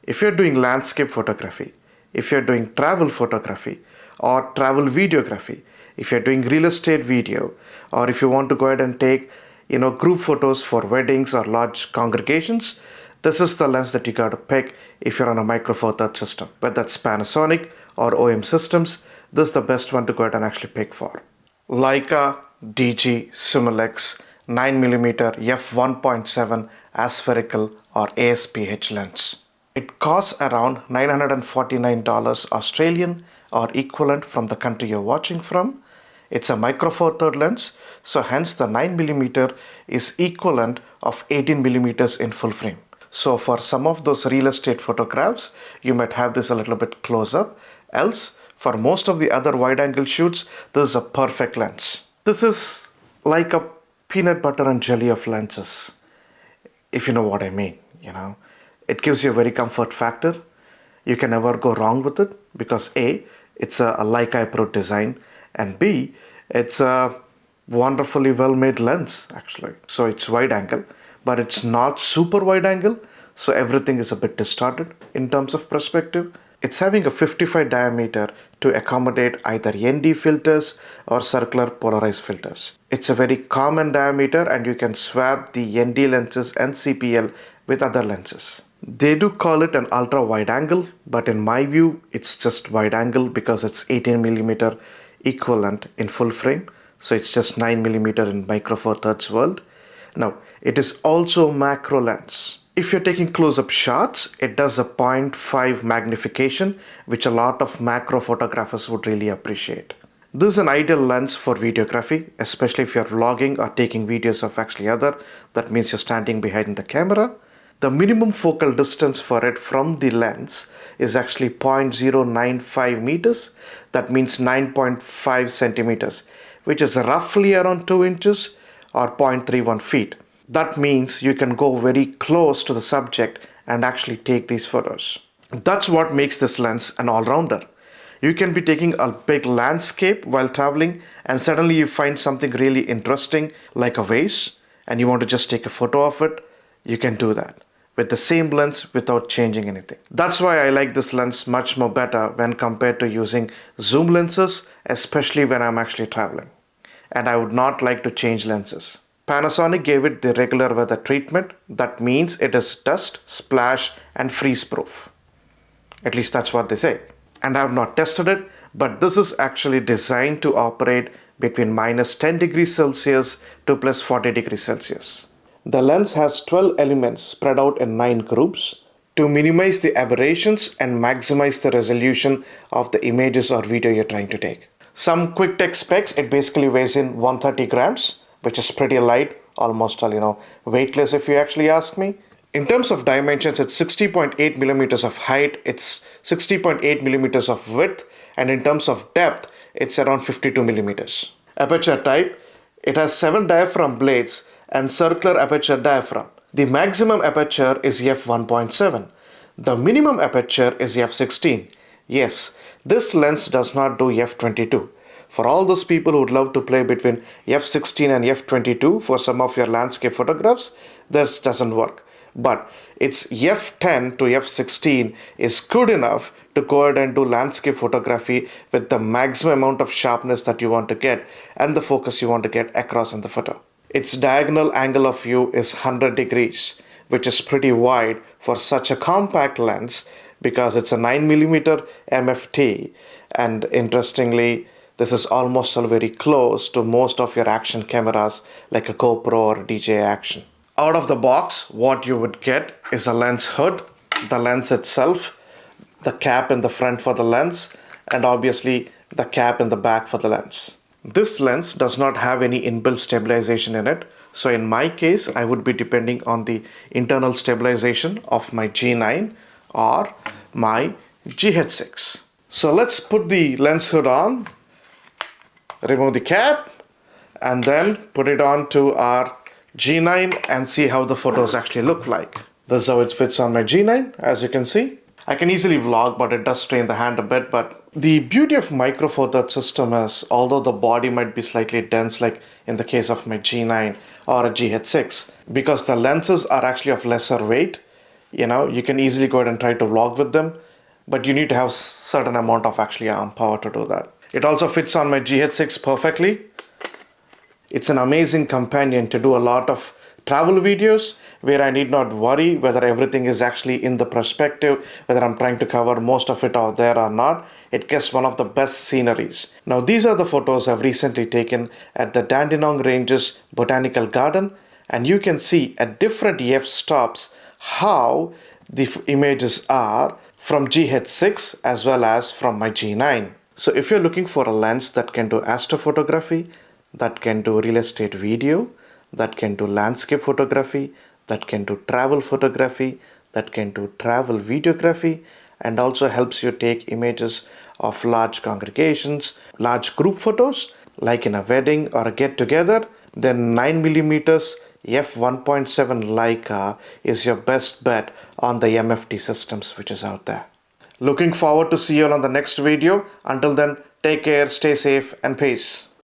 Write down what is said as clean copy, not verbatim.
If you're doing landscape photography, if you're doing travel photography or travel videography, if you're doing real estate video, or if you want to go ahead and take, group photos for weddings or large congregations, this is the lens that you got to pick if you're on a Micro Four Thirds system. Whether that's Panasonic or OEM systems, this is the best one to go ahead and actually pick for. Leica DG Summilux 9mm f1.7 aspherical or ASPH lens. It costs around $949 Australian or equivalent from the country you're watching from. It's a Micro Four Thirds lens, so hence the 9mm is equivalent of 18mm in full frame. So for some of those real estate photographs, you might have this a little bit close up. Else, for most of the other wide angle shoots, this is a perfect lens. This is like a peanut butter and jelly of lenses, if you know what I mean. It gives you a very comfort factor. You can never go wrong with it because A, it's a Leica approved design, and B, it's a wonderfully well made lens actually. So it's wide angle, but it's not super wide angle, so everything is a bit distorted in terms of perspective. It's having a 55 diameter to accommodate either ND filters or circular polarized filters. It's a very common diameter and you can swap the ND lenses and CPL with other lenses. They do call it an ultra wide angle, but in my view, it's just wide angle because it's 18mm equivalent in full frame. So it's just 9mm in Micro Four Thirds world. Now, it is also macro lens. If you're taking close-up shots, it does a 0.5 magnification, which a lot of macro photographers would really appreciate. This is an ideal lens for videography, especially if you're vlogging or taking videos of actually other. That means you're standing behind the camera. The minimum focal distance for it from the lens is actually 0.095 meters. That means 9.5 centimeters, which is roughly around 2 inches or 0.31 feet. That means you can go very close to the subject and actually take these photos. That's what makes this lens an all-rounder. You can be taking a big landscape while traveling and suddenly you find something really interesting like a vase and you want to just take a photo of it. You can do that with the same lens without changing anything. That's why I like this lens much more better when compared to using zoom lenses, especially when I'm actually traveling. And I would not like to change lenses. Panasonic gave it the regular weather treatment. That means it is dust, splash and freeze proof. At least that's what they say. And I have not tested it, but this is actually designed to operate between -10 degrees Celsius to +40 degrees Celsius. The lens has 12 elements spread out in 9 groups to minimize the aberrations and maximize the resolution of the images or video you're trying to take. Some quick tech specs, it basically weighs in 130 grams, which is pretty light, almost weightless if you actually ask me. In terms of dimensions, it's 60.8 millimeters of height, it's 60.8 millimeters of width, and in terms of depth, it's around 52 millimeters. Aperture type, it has 7 diaphragm blades and circular aperture diaphragm. The maximum aperture is f1.7. The minimum aperture is f16. Yes, this lens does not do f22. For all those people who would love to play between f16 and f22 for some of your landscape photographs, this doesn't work. But its f10 to f16 is good enough to go ahead and do landscape photography with the maximum amount of sharpness that you want to get and the focus you want to get across in the photo. Its diagonal angle of view is 100 degrees, which is pretty wide for such a compact lens because it's a 9mm MFT, and interestingly, this is almost all very close to most of your action cameras like a GoPro or DJI Action. Out of the box, what you would get is a lens hood, the lens itself, the cap in the front for the lens, and obviously the cap in the back for the lens. This lens does not have any inbuilt stabilization in it. So in my case, I would be depending on the internal stabilization of my G9 or my GH6. So let's put the lens hood on, remove the cap, and then put it on to our G9 and see how the photos actually look like. This is how it fits on my G9, as you can see. I can easily vlog, but it does strain the hand a bit. But the beauty of Micro Four Thirds system is, although the body might be slightly dense, like in the case of my G9 or a GH6, because the lenses are actually of lesser weight, You can easily go ahead and try to vlog with them, but you need to have certain amount of actually arm power to do that. It also fits on my GH6 perfectly. It's an amazing companion to do a lot of travel videos where I need not worry whether everything is actually in the perspective, whether I'm trying to cover most of it out there or not. It gets one of the best sceneries. Now these are the photos I've recently taken at the Dandenong Ranges Botanical Garden, and you can see at different f-stops how the images are from GH6 as well as from my G9. So if you're looking for a lens that can do astrophotography, that can do real estate video, that can do landscape photography, that can do travel photography, that can do travel videography, and also helps you take images of large congregations, large group photos, like in a wedding or a get-together, then 9mm f1.7 Leica is your best bet on the MFT systems which is out there. Looking forward to see you all on the next video. Until then, take care, stay safe, and peace.